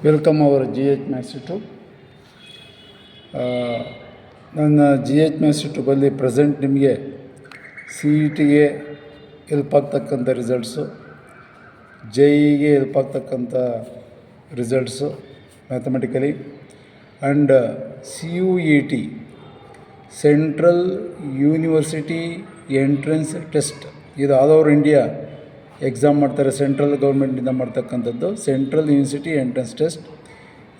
Welcome our GH Maths YouTube. ನನ್ನ GH Maths YouTube present ನಿಮಗೆ CETಗೆ ಹೆಲ್ಪ್ ಆಗ್ತಕ್ಕಂಥ ರಿಸಲ್ಟ್ಸು, JEಗೆ ಹೆಲ್ಪ್ ಆಗ್ತಕ್ಕಂಥ results mathematically and CUET central university entrance test, ಇದು ಆಲ್ ಓವರ್ ಇಂಡಿಯಾ ಎಕ್ಸಾಮ್ ಮಾಡ್ತಾರೆ. ಸೆಂಟ್ರಲ್ ಗೌರ್ಮೆಂಟಿಂದ ಮಾಡ್ತಕ್ಕಂಥದ್ದು ಸೆಂಟ್ರಲ್ ಯೂನಿವರ್ಸಿಟಿ ಎಂಟ್ರೆನ್ಸ್ ಟೆಸ್ಟ್.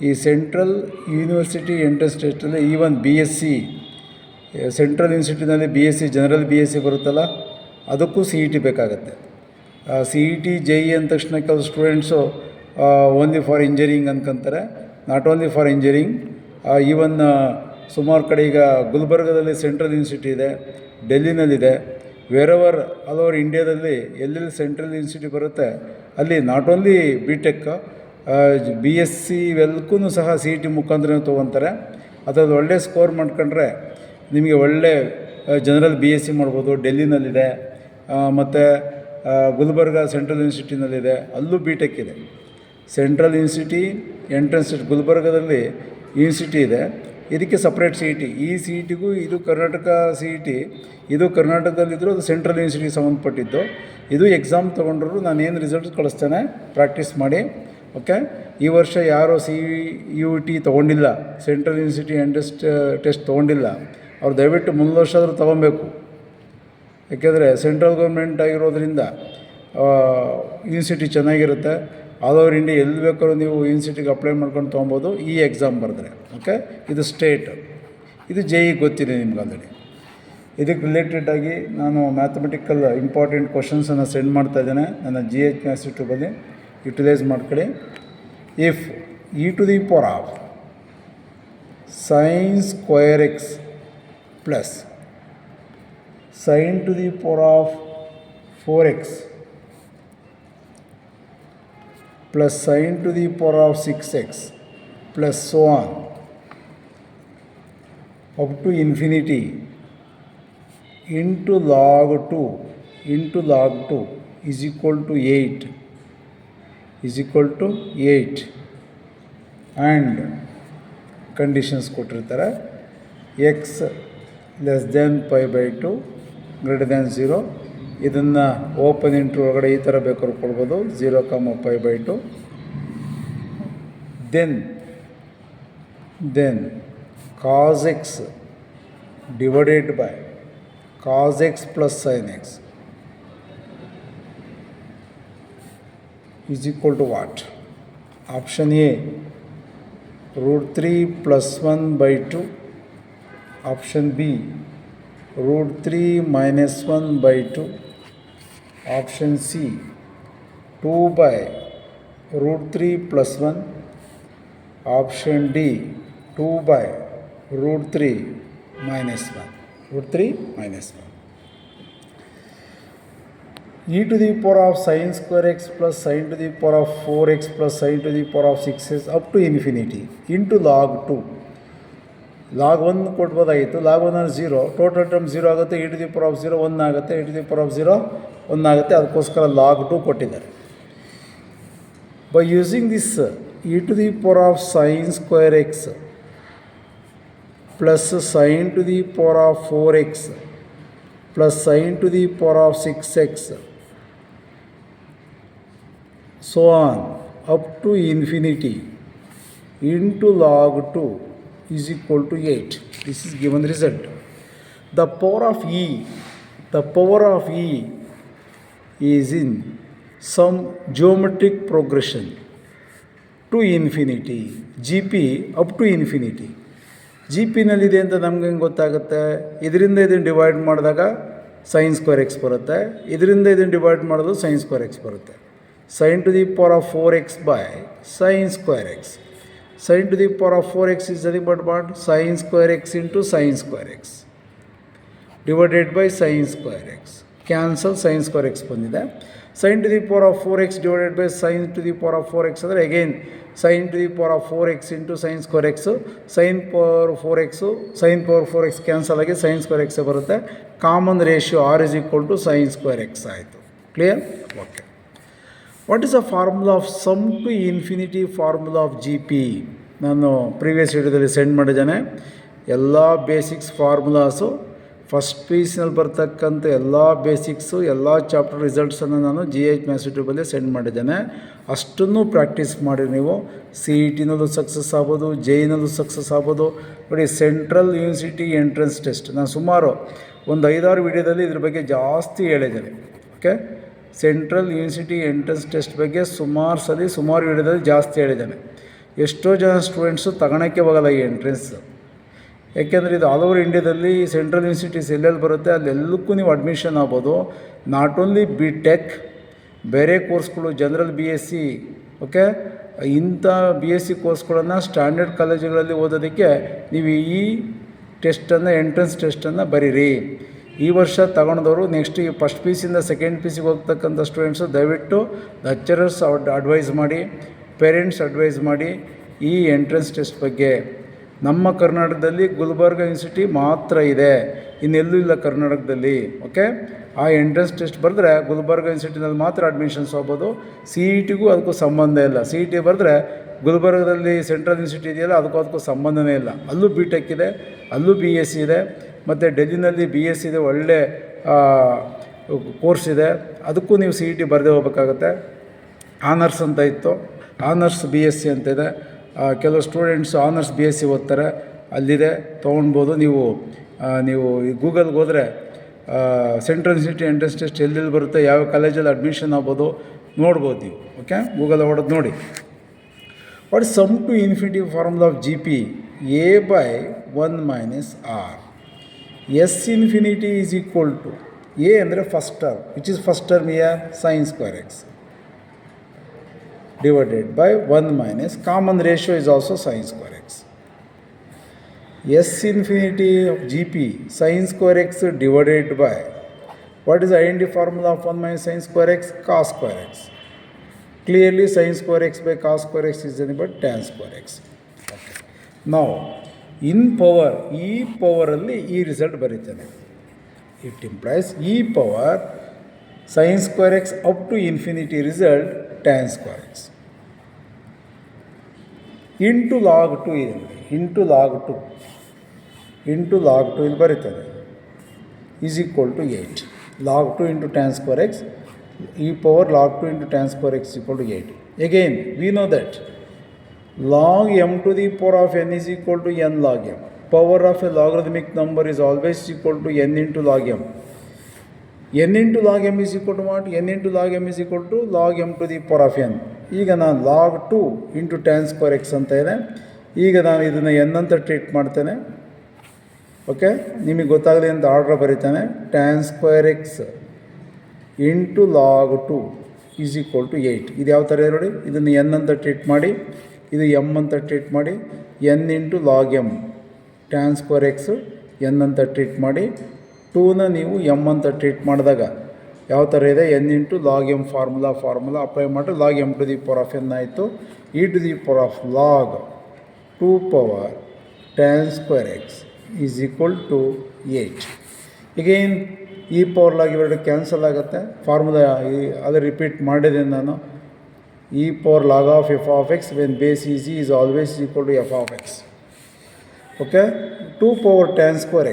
ಈ ಸೆಂಟ್ರಲ್ ಯೂನಿವರ್ಸಿಟಿ ಎಂಟ್ರೆನ್ಸ್ ಟೆಸ್ಟಲ್ಲಿ ಈವನ್ BSc ಸೆಂಟ್ರಲ್ ಯೂನಿವರ್ಸಿಟಿನಲ್ಲಿ BSc ಜನರಲ್ BSc ಬರುತ್ತಲ್ಲ, ಅದಕ್ಕೂ CET ಬೇಕಾಗತ್ತೆ. CET JE ಅಂದ ತಕ್ಷಣ ಕೆಲವು ಸ್ಟೂಡೆಂಟ್ಸು ಓನ್ಲಿ ಫಾರ್ ಇಂಜಿನಿಯರಿಂಗ್ ಅಂದ್ಕೊಂತಾರೆ. Not only for engineering, even ಸುಮಾರು ಕಡೆ ಈಗ ಗುಲ್ಬರ್ಗದಲ್ಲಿ ಸೆಂಟ್ರಲ್ ಯೂನಿವರ್ಸಿಟಿ ಇದೆ, ಡೆಲ್ಲಿನಲ್ಲಿದೆ, ವೇರೆವರ್ ಆಲ್ ಓವರ್ ಇಂಡಿಯಾದಲ್ಲಿ ಎಲ್ಲೆಲ್ಲಿ ಸೆಂಟ್ರಲ್ ಯೂನಿವರ್ಸಿಟಿ ಬರುತ್ತೆ ಅಲ್ಲಿ ನಾಟ್ ಓನ್ಲಿ BTech BSc ಇವೆಲ್ಲಕ್ಕೂ ಸಹ CET ಮುಖಾಂತರ ತೊಗೊತಾರೆ. ಅದರಲ್ಲಿ ಒಳ್ಳೆ ಸ್ಕೋರ್ ಮಾಡ್ಕೊಂಡ್ರೆ ನಿಮಗೆ ಒಳ್ಳೆ ಜನರಲ್ BSc ಮಾಡ್ಬೋದು. ಡೆಲ್ಲಿನಲ್ಲಿದೆ, ಮತ್ತು ಗುಲ್ಬರ್ಗ ಸೆಂಟ್ರಲ್ ಯೂನಿವರ್ಸಿಟಿನಲ್ಲಿದೆ, ಅಲ್ಲೂ BTech ಇದೆ. ಸೆಂಟ್ರಲ್ ಯೂನಿವರ್ಸಿಟಿ ಎಂಟ್ರೆನ್ಸ್ ಟೆಸ್ಟ್ ಗುಲ್ಬರ್ಗದಲ್ಲಿ ಯೂನಿವರ್ಸಿಟಿ ಇದೆ, ಇದಕ್ಕೆ ಸಪ್ರೇಟ್ CET. ಈ CETಗೂ ಇದು ಕರ್ನಾಟಕ CET, ಇದು ಕರ್ನಾಟಕದಲ್ಲಿದ್ದರೂ ಅದು ಸೆಂಟ್ರಲ್ ಯೂನಿವರ್ಸಿಟಿಗೆ ಸಂಬಂಧಪಟ್ಟಿದ್ದು. ಇದು ಎಕ್ಸಾಮ್ ತೊಗೊಂಡ್ರು ನಾನೇನು ರಿಸಲ್ಟ್ ಕಳಿಸ್ತೇನೆ, ಪ್ರಾಕ್ಟೀಸ್ ಮಾಡಿ. ಓಕೆ, ಈ ವರ್ಷ ಯಾರು CUET ತೊಗೊಂಡಿಲ್ಲ, ಸೆಂಟ್ರಲ್ ಯೂನಿವರ್ಸಿಟಿ ಎಂಟ್ರೆನ್ಸ್ ಟೆಸ್ಟ್ ತೊಗೊಂಡಿಲ್ಲ, ಅವ್ರು ದಯವಿಟ್ಟು ಮುಂದಿನ ವರ್ಷ ಆದರೂ ತೊಗೊಬೇಕು. ಯಾಕೆಂದರೆ ಸೆಂಟ್ರಲ್ ಗೌರ್ಮೆಂಟ್ ಆಗಿರೋದ್ರಿಂದ ಯೂನಿವರ್ಸಿಟಿ ಚೆನ್ನಾಗಿರುತ್ತೆ. ಆಲ್ ಓವರ್ ಇಂಡಿಯಾ ಎಲ್ಲಿ ಬೇಕಾದ್ರೂ ನೀವು ಯೂನಿವರ್ಸಿಟಿಗೆ ಅಪ್ಲೈ ಮಾಡ್ಕೊಂಡು ತೊಗೊಬೋದು ಈ ಎಕ್ಸಾಮ್ ಬರೆದ್ರೆ. ಓಕೆ, ಇದು ಸ್ಟೇಟ್, ಇದು JE ಗೊತ್ತಿದೆ ನಿಮ್ಗೆ ಆಲ್ರೆಡಿ. ಇದಕ್ಕೆ ರಿಲೇಟೆಡಾಗಿ ನಾನು ಮ್ಯಾಥಮೆಟಿಕಲ್ ಇಂಪಾರ್ಟೆಂಟ್ ಕ್ವಶನ್ಸನ್ನು ಸೆಂಡ್ ಮಾಡ್ತಾ ಇದ್ದೇನೆ ನನ್ನ GH Maths ಯೂಟ್ಯೂಬಲ್ಲಿ, ಯುಟಿಲೈಸ್ ಮಾಡ್ಕೊಳ್ಳಿ. If e⁴ sin square x plus sin ⁴ 4x plus sin ⁴ 6x plus so on up to infinity into log 2 is equal to 8 and conditions ಕೊಟ್ಟಿರ್ತಾರೆ. x < π/2 > 0. ಇದನ್ನು open ಇಂಟ್ರ್ ಒಳಗಡೆ ಈ ಥರ ಬೇಕಾದ್ರೂ ಕೊಡ್ಬೋದು, 0, π/2. Then cos x divided by cos x plus sin x is equal to what? Option A √3 + 1/2. Option B √3 - 1/2. Option C 2/√3 + 1. Option D 2/√3 - 1. √3 - 1. e⁴ sin square x plus sin ⁴ 4x plus sin ⁴ 6x up to infinity into log 2. log 1 ಕೊಡ್ಬೋದಾಗಿತ್ತು, log 1 ಅಂದರೆ 0, total term 0 ಆಗುತ್ತೆ, e⁴ 1 ಆಗುತ್ತೆ, e⁴ 1 ಆಗುತ್ತೆ. ಅದಕ್ಕೋಸ್ಕರ log 2 ಕೊಟ್ಟಿದ್ದಾರೆ. By using this e⁴ sin square x plus sin ⁴ 4x plus sin ⁴ 6x so on up to infinity into log 2 is equal to 8. This is given result. The power of E is in some geometric progression to infinity, GP up to infinity. GPನಲ್ಲಿದೆ ಅಂತ ನಮ್ಗೆ ಹೆಂಗೆ ಗೊತ್ತಾಗುತ್ತೆ? ಇದರಿಂದ ಇದನ್ನು divide ಮಾಡಿದಾಗ sin square x ಬರುತ್ತೆ, ಇದರಿಂದ ಇದನ್ನು ಡಿವೈಡ್ ಮಾಡೋದು sin square x ಬರುತ್ತೆ. sin ⁴ 4x by sin square x. sin ⁴ 4x is nothing but what? sin square x into sin square x divided by sin square x. Cancel sin square x ಬಂದಿದೆ. sin ⁴ 4x divided by sin ⁴ 4x ಅಂದರೆ again sin ⁴ 4x into sin square x. sin power 4x cancel ಆಗಿ sin square x ಬರುತ್ತೆ. Common ratio R is equal to sin square x ಆಯಿತು. Clear? Okay. What is the formula of sum to infinity formula of G P? ನಾನು previous ವಿಡಿಯೋದಲ್ಲಿ send ಮಾಡಿದ್ದೇನೆ. ಎಲ್ಲ basics formulas first ಪೀಸ್ನಲ್ಲಿ ಬರ್ತಕ್ಕಂಥ ಎಲ್ಲ basics ಎಲ್ಲ chapter ರಿಸಲ್ಟ್ಸನ್ನು ನಾನು GH ಯೂಟ್ಯೂಬಲ್ಲಿ ಸೆಂಡ್ ಮಾಡಿದ್ದೇನೆ. ಅಷ್ಟನ್ನು ಪ್ರಾಕ್ಟೀಸ್ ಮಾಡಿ ನೀವು ಸಿ ಇ ಟಿನಲ್ಲೂ ಸಕ್ಸಸ್ ಆಗ್ಬೋದು, JEE ಸಕ್ಸಸ್ ಆಗ್ಬೋದು. ನೋಡಿ, ಸೆಂಟ್ರಲ್ ಯೂನಿವರ್ಸಿಟಿ ಎಂಟ್ರೆನ್ಸ್ ಟೆಸ್ಟ್ ನಾನು ಸುಮಾರು ಒಂದು 5-6 ವಿಡಿಯೋದಲ್ಲಿ ಇದ್ರ ಬಗ್ಗೆ ಜಾಸ್ತಿ ಹೇಳಿದ್ದೇನೆ. Okay, central university entrance test ಬಗ್ಗೆ ಸುಮಾರು ವಿಡಿಯೋದಲ್ಲಿ ಜಾಸ್ತಿ ಹೇಳಿದ್ದೇನೆ. ಎಷ್ಟೋ ಜನ ಸ್ಟೂಡೆಂಟ್ಸು ತಗೊಳಕ್ಕೆ ಹೋಗಲ್ಲ ಈ ಎಂಟ್ರೆನ್ಸ್. ಯಾಕೆಂದರೆ ಇದು ಆಲ್ ಓವರ್ ಇಂಡಿಯಾದಲ್ಲಿ ಸೆಂಟ್ರಲ್ ಯೂನಿವರ್ಸಿಟೀಸ್ ಎಲ್ಲೆಲ್ಲಿ ಬರುತ್ತೆ ಅಲ್ಲೆಲ್ಲಕ್ಕೂ ನೀವು ಅಡ್ಮಿಷನ್ ಆಗ್ಬೋದು. ನಾಟ್ ಓನ್ಲಿ BTech, ಬೇರೆ ಕೋರ್ಸ್ಗಳು ಜನರಲ್ BSc, ಓಕೆ, ಇಂಥ BSc ಕೋರ್ಸ್ಗಳನ್ನು ಸ್ಟ್ಯಾಂಡರ್ಡ್ ಕಾಲೇಜುಗಳಲ್ಲಿ ಓದೋದಕ್ಕೆ ನೀವು ಈ ಟೆಸ್ಟನ್ನು, ಎಂಟ್ರೆನ್ಸ್ ಟೆಸ್ಟನ್ನು ಬರೀರಿ. ಈ ವರ್ಷ ತಗೊಂಡವರು ನೆಕ್ಸ್ಟ್ ಈ ಫಸ್ಟ್ ಪಿ ಸಿಯಿಂದ ಸೆಕೆಂಡ್ ಪಿ ಸಿಗೆ ಹೋಗ್ತಕ್ಕಂಥ ಸ್ಟೂಡೆಂಟ್ಸು ದಯವಿಟ್ಟು ಲೆಕ್ಚರರ್ಸ್ ಅಡ್ವೈಸ್ ಮಾಡಿ, ಪೇರೆಂಟ್ಸ್ ಅಡ್ವೈಸ್ ಮಾಡಿ ಈ ಎಂಟ್ರೆನ್ಸ್ ಟೆಸ್ಟ್ ಬಗ್ಗೆ. ನಮ್ಮ ಕರ್ನಾಟಕದಲ್ಲಿ ಗುಲ್ಬರ್ಗ ಯೂನಿವರ್ಸಿಟಿ ಮಾತ್ರ ಇದೆ, ಇನ್ನೆಲ್ಲೂ ಇಲ್ಲ ಕರ್ನಾಟಕದಲ್ಲಿ. ಓಕೆ, ಆ ಎಂಟ್ರೆನ್ಸ್ ಟೆಸ್ಟ್ ಬರೆದ್ರೆ ಗುಲ್ಬರ್ಗ ಯೂನಿವರ್ಸಿಟಿನಲ್ಲಿ ಮಾತ್ರ ಅಡ್ಮಿಷನ್ಸ್ ಆಗ್ಬೋದು. CET ಅದಕ್ಕೂ ಸಂಬಂಧ ಇಲ್ಲ. CET ಬರೆದ್ರೆ ಗುಲ್ಬರ್ಗದಲ್ಲಿ ಸೆಂಟ್ರಲ್ ಯೂನಿವರ್ಸಿಟಿ ಇದೆಯಲ್ಲ, ಅದಕ್ಕೂ ಸಂಬಂಧನೇ ಇಲ್ಲ. ಅಲ್ಲೂ BTech ಇದೆ, ಅಲ್ಲೂ BSc ಇದೆ, ಮತ್ತು ಡೆಲ್ಲಿನಲ್ಲಿ BSc ಇದೆ, ಒಳ್ಳೆ ಕೋರ್ಸ್ ಇದೆ. ಅದಕ್ಕೂ ನೀವು CET ಬರೆದೇ ಹೋಗ್ಬೇಕಾಗತ್ತೆ. ಆನರ್ಸ್ ಅಂತ ಇತ್ತು, ಆನರ್ಸ್ BSc ಅಂತ ಇದೆ. ಕೆಲವು ಸ್ಟೂಡೆಂಟ್ಸ್ ಆನರ್ಸ್ BSc ಓದ್ತಾರೆ, ಅಲ್ಲಿದೆ, ತೊಗೊಳ್ಬೋದು. ನೀವು ಈ ಗೂಗಲ್ಗೆ ಹೋದರೆ ಸೆಂಟ್ರಲ್ ಯೂನಿವರ್ಸಿಟಿ ಎಂಟ್ರೆನ್ಸ್ ಟೆಸ್ಟ್ ಎಲ್ಲೆಲ್ಲಿ ಬರುತ್ತೆ, ಯಾವ ಕಾಲೇಜಲ್ಲಿ ಅಡ್ಮಿಷನ್ ಆಗ್ಬೋದು ನೋಡ್ಬೋದು ನೀವು. ಓಕೆ, ಗೂಗಲ್ ಹೊಡೆದು ನೋಡಿ. What is sum to infinity formula of GP? A/1 - R. S infinity is equal to A ಅಂದರೆ first term, which is first term here, sin square x divided by 1 - common ratio is also sin square x. S infinity of GP sin square x divided by, what is the identity formula of 1 - sin square x? Cos square x. Clearly sin square x by cos square x is nothing but tan square x. Okay. Now in power, e power ಅಲ್ಲಿ ಈ result ಬರೀತಾನೆ. It implies e power sin square x up to infinity result tan square x into log 2 ಇದೆ. into log 2 ಇಲ್ಲಿ ಬರೀತಾರೆ is equal to 8. log 2 into tan square x, e power log 2 into tan square x is equal to 8. Again we know that log m to the power of n is equal to n log m. Power of a logarithmic number is always equal to n into log m. n into log m is equal to what? n into log m is equal to log m to the power of n. ಈಗ ನಾನು log 2 into tan square x ಅಂತ ಇದೆ. ಈಗ ನಾನು ಇದನ್ನು n ಅಂತ treat ಮಾಡ್ತೇನೆ. Okay, ನಿಮಗೆ ಗೊತ್ತಾಗಲಿ ಅಂತ ಆರ್ಡ್ರ್ ಬರೀತಾನೆ. tan square x into log 2 is equal to 8. ಇದು ಯಾವ ಥರ ನೋಡಿ, ಇದನ್ನು n ಅಂತ ಟ್ರೀಟ್ ಮಾಡಿ, ಇದು m ಅಂತ ಟ್ರೀಟ್ ಮಾಡಿ, n into log m tan square x n ಅಂತ ಟ್ರೀಟ್ ಮಾಡಿ, 2ನ ನೀವು m ಅಂತ ಟ್ರೀಟ್ ಮಾಡಿದಾಗ ಯಾವ ಥರ ಇದೆ, n into log m formula apply ಮಾಡಿ log m to the power of n ಆಯಿತು. e to the power of log 2 power tan square x is equal to 8. Again e power log ಇವೆರಡು cancel ಆಗುತ್ತೆ. Formula ಅದು repeat ಮಾಡಿದೆ ನಾನು. e power log of f of x when base is e is always equal to f of x. Okay, 2 power tan square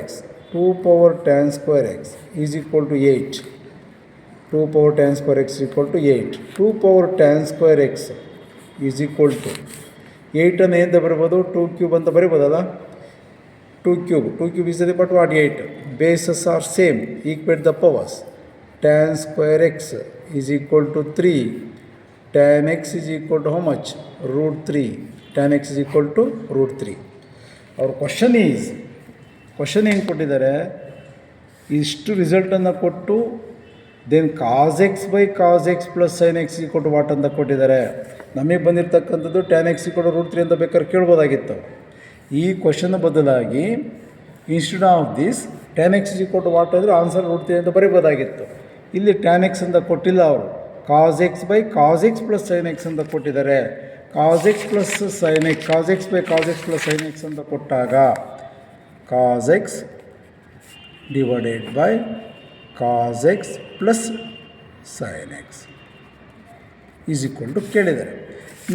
x is equal to 8. 2 power tan square x is equal to 8. 2 power tan square x is equal to 8 ಅನ್ನು ಏನು ಬರಿಬೋದು, 2 cube ಅಂತ ಬರಿಬೋದಲ್ಲ. 2 cube is the but what 8. Bases are same, equate the powers. Tan square x is equal to 3. Tan x is equal to how much? Root 3. Tan x is equal to root 3. Our question ಏನು ಕೊಟ್ಟಿದ್ದಾರೆ, ಇಷ್ಟು ರಿಸಲ್ಟನ್ನು ಕೊಟ್ಟು then cos x by cos x plus sin x equal to what ಅಂತ ಕೊಟ್ಟಿದ್ದಾರೆ. ನಮಗೆ ಬಂದಿರತಕ್ಕಂಥದ್ದು tan x equal to root 3 ಅಂತ ಬೇಕಾದ್ರೆ ಕೇಳ್ಬೋದಾಗಿತ್ತು. ಈ ಕ್ವಶನ್ ಬದಲಾಗಿ instead of this tan x equal to what ಅಂದರೆ ಆನ್ಸರ್ root 3 ಅಂತ ಬರೀಬೋದಾಗಿತ್ತು. ಇಲ್ಲಿ tan x ಅಂತ ಕೊಟ್ಟಿಲ್ಲ ಅವರು, cos x by cos x plus sin x ಅಂತ ಕೊಟ್ಟಿದ್ದಾರೆ. cos x plus sin x, cos x by cos x plus sin x ಅಂತ ಕೊಟ್ಟಾಗ cos x divided by cos x plus sin x. ಕೇಳಿದ್ದಾರೆ.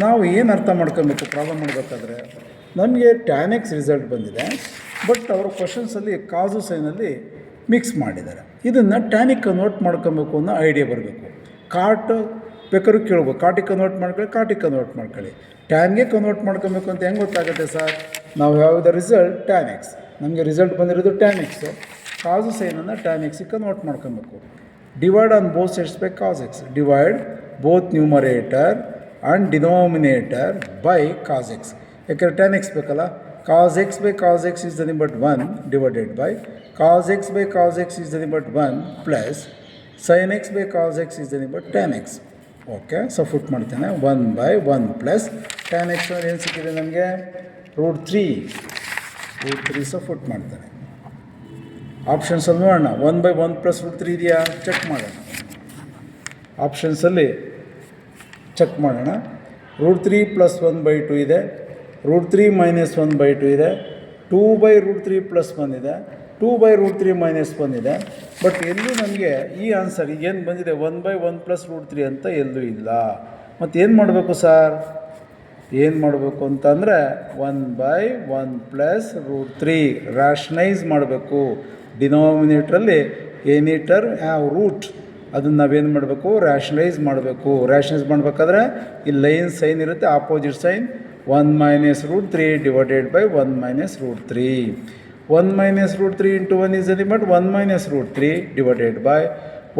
ನಾವು ಏನು ಅರ್ಥ ಮಾಡ್ಕೊಬೇಕು ಪ್ರಾಬ್ಲಮ್ ಮಾಡಬೇಕಾದ್ರೆ, ನಮಗೆ tan x ರಿಸಲ್ಟ್ ಬಂದಿದೆ, ಬಟ್ ಅವರು ಕ್ವಶನ್ಸಲ್ಲಿ ಕಾಸು ಸೈನಲ್ಲಿ ಮಿಕ್ಸ್ ಮಾಡಿದ್ದಾರೆ. ಇದನ್ನು ಟ್ಯಾನಿಗೆ ಕನ್ವರ್ಟ್ ಮಾಡ್ಕೊಬೇಕು ಅನ್ನೋ ಐಡಿಯಾ ಬರಬೇಕು. ಕಾಟ್ ಬೇಕಾದ್ರೂ ಕೇಳ್ಬೋದು, ಕಾಟಿಗೆ ಕನ್ವರ್ಟ್ ಮಾಡ್ಕೊಳ್ಳಿ. ಟ್ಯಾನ್ಗೆ ಕನ್ವರ್ಟ್ ಮಾಡ್ಕೊಬೇಕು ಅಂತ ಹೆಂಗೆ ಗೊತ್ತಾಗುತ್ತೆ ಸರ್? ನಾವು ಯಾವ್ದು ರಿಸಲ್ಟ್ tan x, ನಮಗೆ ರಿಸಲ್ಟ್ ಬಂದಿರೋದು tan x, ಕಾಸು ಸೈನನ್ನು tan x ಕನ್ವರ್ಟ್ ಮಾಡ್ಕೊಬೇಕು. Divide on both sides by cos x, divide both numerator and denominator by cos x. ಯಾಕೆಂದರೆ tan x ಬೇಕಲ್ಲ. cos x by cos x is nothing but 1 divided by cos x by cos x is nothing but 1 plus sin x by cos x is nothing but tan x. Okay, so foot ಮಾಡ್ತೇನೆ 1 by 1 plus tan x ಏನು ಸಿಕ್ಕಿದೆ ನನಗೆ? √3 so foot ಮಾಡ್ತೇನೆ. ಆಪ್ಷನ್ಸಲ್ಲಿ ನೋಡೋಣ, 1 by 1 plus √3 ಇದೆಯಾ check ಮಾಡೋಣ. ಆಪ್ಷನ್ಸಲ್ಲಿ check ಮಾಡೋಣ. √3 plus 1 by 2 ಇದೆ, √3 ಮೈನಸ್ 1 by 2 ಇದೆ, 2 by √3 ಪ್ಲಸ್ 1 ಇದೆ, 2 by √3 ಮೈನಸ್ 1 ಇದೆ. ಬಟ್ ಎಲ್ಲೂ ನನಗೆ ಈ ಆನ್ಸರ್ ಏನು ಬಂದಿದೆ 1 by 1 ಪ್ಲಸ್ √3 ಅಂತ ಎಲ್ಲೂ ಇಲ್ಲ. ಮತ್ತು ಏನು ಮಾಡಬೇಕು ಸರ್? ಏನು ಮಾಡಬೇಕು ಅಂತಂದರೆ 1 by 1 ಪ್ಲಸ್ √3 ರ್ಯಾಷನೈಸ್ ಮಾಡಬೇಕು. ಡಿನಾಮಿನೇಟ್ರಲ್ಲಿ ಎನಿ ಟರ್ಮ್ ರೂಟ್ ಅದನ್ನು ನಾವೇನು ಮಾಡಬೇಕು? ರ್ಯಾಷನೈಸ್ ಮಾಡಬೇಕು. ರ್ಯಾಷನೈಸ್ ಮಾಡಬೇಕಾದ್ರೆ ಇಲ್ಲಿ ಲೈನ್ ಸೈನ್ ಇರುತ್ತೆ, opposite sign 1 minus √3 divided by 1 minus √3. 1 minus √3 into 1 is nothing but 1 minus √3 divided by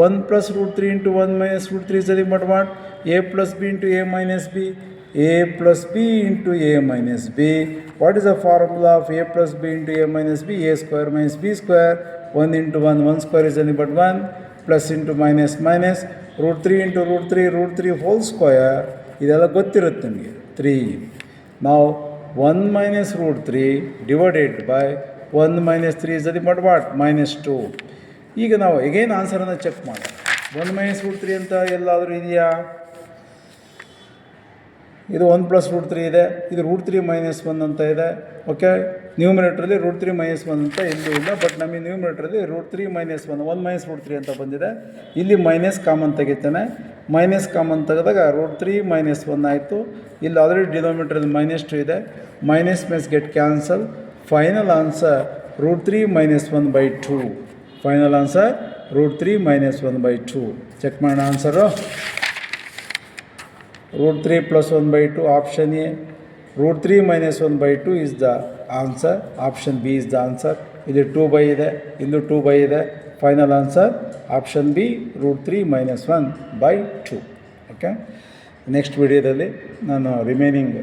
1 plus √3 into 1 minus √3 is nothing but what? A plus B into A minus B. A plus B into A minus B. What is the formula of A plus B into A minus B? A square minus B square. 1 into 1 square is nothing but 1. Plus into minus minus. √3 into √3 whole square. ಇದೆಲ್ಲ ಗೊತ್ತಿರುತ್ತೆ ನಿಮಗೆ 3. Now 1 minus √3 divided by 1 minus 3 is nothing but what? -2. ಈಗ ನಾವು again ಆನ್ಸರನ್ನು check ಮಾಡೋಣ. 1 minus √3 ಅಂತ ಎಲ್ಲಾದರೂ ಇದೆಯಾ? ಇದು 1 ಪ್ಲಸ್ √3 ಇದೆ, ಇದು √3 ಮೈನಸ್ 1 ಅಂತ ಇದೆ. ಓಕೆ, ನ್ಯೂಮಿನೇಟ್ರಲ್ಲಿ √3 ಮೈನಸ್ 1 ಅಂತ ಎಲ್ಲೂ ಇಲ್ಲ. ಬಟ್ ನಮಗೆ ನ್ಯೂಮಿನೇಟ್ರಲ್ಲಿ √3 ಮೈನಸ್ 1 ಮೈನಸ್ √3 ಅಂತ ಬಂದಿದೆ. ಇಲ್ಲಿ ಮೈನಸ್ ಕಾಮನ್ ತೆಗಿತಾನೆ. ಮೈನಸ್ ಕಾಮನ್ ತೆಗೆದಾಗ √3 ಮೈನಸ್ 1 ಆಯಿತು. ಇಲ್ಲಿ ಆಲ್ರೆಡಿ ಡಿನೋಮಿನೇಟ್ರಲ್ಲಿ -2 ಇದೆ. Minus get cancel. Final answer √3 minus 1 by 2. Final answer √3 minus 1 by 2. Check ಮಾಡೋಣ answer. √3 plus 1 by 2 option A. √3 minus 1 by 2 is the answer. Option B is the answer. ಇಲ್ಲಿ 2 by ಇದೆ, ಇಲ್ಲೂ 2 by ಇದೆ. Final answer option B √3 minus 1 by 2. Okay, next ವಿಡಿಯೋದಲ್ಲಿ ನಾನು remaining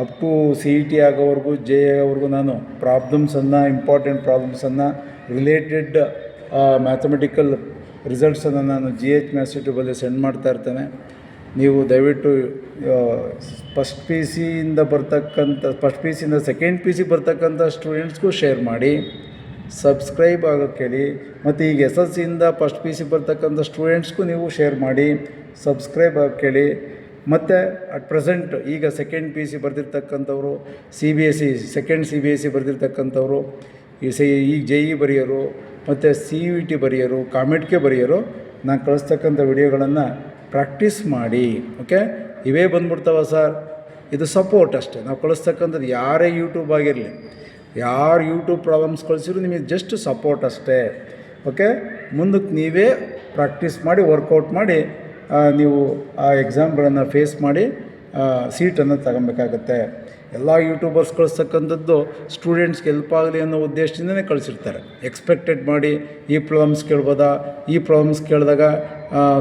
up to CET ಆಗೋವರೆಗೂ JEE ಆಗೋವರೆಗೂ ನಾನು ಪ್ರಾಬ್ಲಮ್ಸನ್ನು, ಇಂಪಾರ್ಟೆಂಟ್ ಪ್ರಾಬ್ಲಮ್ಸನ್ನು, ರಿಲೇಟೆಡ್ ಮ್ಯಾಥಮೆಟಿಕಲ್ ರಿಸಲ್ಟ್ಸನ್ನು ನಾನು GH ಮ್ಯಾಥ್ಸ್ ಯೂಟ್ಯೂಬಲ್ಲಿ ಸೆಂಡ್ ಮಾಡ್ತಾ ಇರ್ತೇನೆ. ನೀವು ದಯವಿಟ್ಟು ಫಸ್ಟ್ ಪಿ ಸಿಯಿಂದ ಸೆಕೆಂಡ್ ಪಿ ಸಿ ಬರ್ತಕ್ಕಂಥ ಸ್ಟೂಡೆಂಟ್ಸ್ಗೂ ಶೇರ್ ಮಾಡಿ, ಸಬ್ಸ್ಕ್ರೈಬ್ ಆಗೋಕ್ಕೆ ಹೇಳಿ. ಮತ್ತು ಈಗ SSLC ಇಂದ ಫಸ್ಟ್ ಪಿ ಸಿ ಬರ್ತಕ್ಕಂಥ ಸ್ಟೂಡೆಂಟ್ಸ್ಗೂ ನೀವು ಶೇರ್ ಮಾಡಿ, ಸಬ್ಸ್ಕ್ರೈಬ್ ಆಗೋಕ್ಕೆ ಹೇಳಿ. ಮತ್ತು ಅಟ್ ಪ್ರೆಸೆಂಟ್ ಈಗ ಸೆಕೆಂಡ್ ಪಿ ಸಿ ಬರೆದಿರ್ತಕ್ಕಂಥವ್ರು, CBSE ಸೆಕೆಂಡ್ CBSE ಬರೆದಿರ್ತಕ್ಕಂಥವ್ರು, ಈಗ JEE ಬರೆಯೋರು ಮತ್ತು CUET ಬರೆಯೋರು, ಕಾಮೆಟ್ಗೆ ಬರೆಯೋರು, ನಾನು ಕಳಿಸ್ತಕ್ಕಂಥ ವಿಡಿಯೋಗಳನ್ನು ಪ್ರಾಕ್ಟೀಸ್ ಮಾಡಿ. ಓಕೆ, ಇವೇ ಬಂದ್ಬಿಡ್ತಾವ ಸರ್, ಇದು ಸಪೋರ್ಟ್ ಅಷ್ಟೇ. ನಾವು ಕಳಿಸ್ತಕ್ಕಂಥದ್ದು ಯಾರೇ ಯೂಟ್ಯೂಬ್ ಆಗಿರಲಿ, ಯಾರು ಯೂಟ್ಯೂಬ್ ಪ್ರಾಬ್ಲಮ್ಸ್ ಕಳಿಸಿದ್ರು ನಿಮಗೆ ಜಸ್ಟ್ ಸಪೋರ್ಟ್ ಅಷ್ಟೇ. ಓಕೆ, ಮುಂದಕ್ಕೆ ನೀವೇ ಪ್ರಾಕ್ಟೀಸ್ ಮಾಡಿ, ವರ್ಕೌಟ್ ಮಾಡಿ, ನೀವು ಆ ಎಕ್ಸಾಮ್ಗಳನ್ನು ಫೇಸ್ ಮಾಡಿ ಸೀಟನ್ನು ತಗೊಬೇಕಾಗತ್ತೆ. ಎಲ್ಲ ಯೂಟ್ಯೂಬರ್ಸ್ ಕಳಿಸ್ತಕ್ಕಂಥದ್ದು ಸ್ಟೂಡೆಂಟ್ಸ್ಗೆ ಹೆಲ್ಪ್ ಆಗಲಿ ಅನ್ನೋ ಉದ್ದೇಶದಿಂದನೇ ಕಳಿಸಿರ್ತಾರೆ. ಎಕ್ಸ್ಪೆಕ್ಟೆಡ್ ಮಾಡಿ ಈ ಪ್ರಾಬ್ಲಮ್ಸ್ ಕೇಳ್ಬೋದಾ, ಈ ಪ್ರಾಬ್ಲಮ್ಸ್ ಕೇಳಿದಾಗ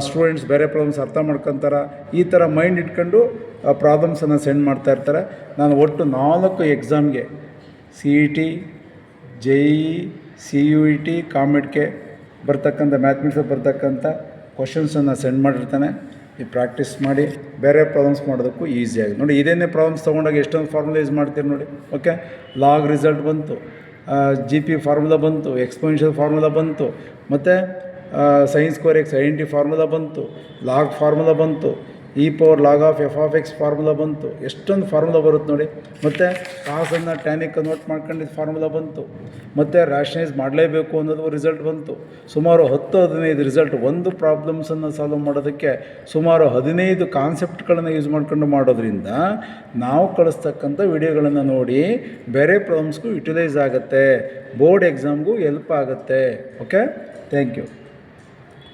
ಸ್ಟೂಡೆಂಟ್ಸ್ ಬೇರೆ ಪ್ರಾಬ್ಲಮ್ಸ್ ಅರ್ಥ ಮಾಡ್ಕೊತಾರೆ, ಈ ಥರ ಮೈಂಡ್ ಇಟ್ಕೊಂಡು ಪ್ರಾಬ್ಲಮ್ಸನ್ನು ಸೆಂಡ್ ಮಾಡ್ತಾ ಇರ್ತಾರೆ. ನಾನು ಒಟ್ಟು 4 ಎಕ್ಸಾಮ್ಗೆ CET, JEE, CUET, ಕಾಮೆಟ್ಗೆ ಬರ್ತಕ್ಕಂಥ ಮ್ಯಾಥಮೆಟಿಕ್ಸ್ ಬರ್ತಕ್ಕಂಥ ಕ್ವಶನ್ಸನ್ನು ಸೆಂಡ್ ಮಾಡಿರ್ತಾನೆ. ಈ ಪ್ರಾಕ್ಟೀಸ್ ಮಾಡಿ ಬೇರೆ ಪ್ರಾಬ್ಲಮ್ಸ್ ಮಾಡೋದಕ್ಕೂ ಈಸಿಯಾಗಿ. ನೋಡಿ, ಇದೇನೇ ಪ್ರಾಬ್ಲಮ್ಸ್ ತೊಗೊಂಡಾಗ ಎಷ್ಟೊಂದು ಫಾರ್ಮುಲಾ ಯೂಸ್ ಮಾಡ್ತೀರಿ ನೋಡಿ. ಓಕೆ, ಲಾಗ್ ರಿಸಲ್ಟ್ ಬಂತು, GP ಫಾರ್ಮುಲಾ ಬಂತು, ಎಕ್ಸ್ಪೋನೆನ್ಷಿಯಲ್ ಫಾರ್ಮುಲಾ ಬಂತು, ಮತ್ತು sin² x ಐಡೆಂಟಿ ಫಾರ್ಮುಲಾ ಬಂತು, ಲಾಗ್ ಫಾರ್ಮುಲಾ ಬಂತು. log of f of x formula ಬಂತು. ಎಷ್ಟೊಂದು ಫಾರ್ಮುಲಾ ಬರುತ್ತೆ ನೋಡಿ. ಮತ್ತು ಕಾಸನ್ನು ಟ್ಯಾನಿಗೆ ಕನ್ವರ್ಟ್ ಮಾಡ್ಕೊಂಡಿದ್ದು ಫಾರ್ಮುಲಾ ಬಂತು. ಮತ್ತು ರ್ಯಾಷನೈಸ್ ಮಾಡಲೇಬೇಕು ಅನ್ನೋದು ರಿಸಲ್ಟ್ ಬಂತು. ಸುಮಾರು 10-15 ರಿಸಲ್ಟ್. ಒಂದು ಪ್ರಾಬ್ಲಮ್ಸನ್ನು ಸಾಲ್ವ್ ಮಾಡೋದಕ್ಕೆ ಸುಮಾರು 15 ಕಾನ್ಸೆಪ್ಟ್ಗಳನ್ನು ಯೂಸ್ ಮಾಡ್ಕೊಂಡು ಮಾಡೋದ್ರಿಂದ ನಾವು ಕಳಿಸ್ತಕ್ಕಂಥ ವಿಡಿಯೋಗಳನ್ನು ನೋಡಿ ಬೇರೆ ಪ್ರಾಬ್ಲಮ್ಸ್ಗೂ ಯುಟಿಲೈಸ್ ಆಗುತ್ತೆ, ಬೋರ್ಡ್ ಎಕ್ಸಾಮ್ಗೂ ಹೆಲ್ಪ್ ಆಗುತ್ತೆ. Okay, thank you.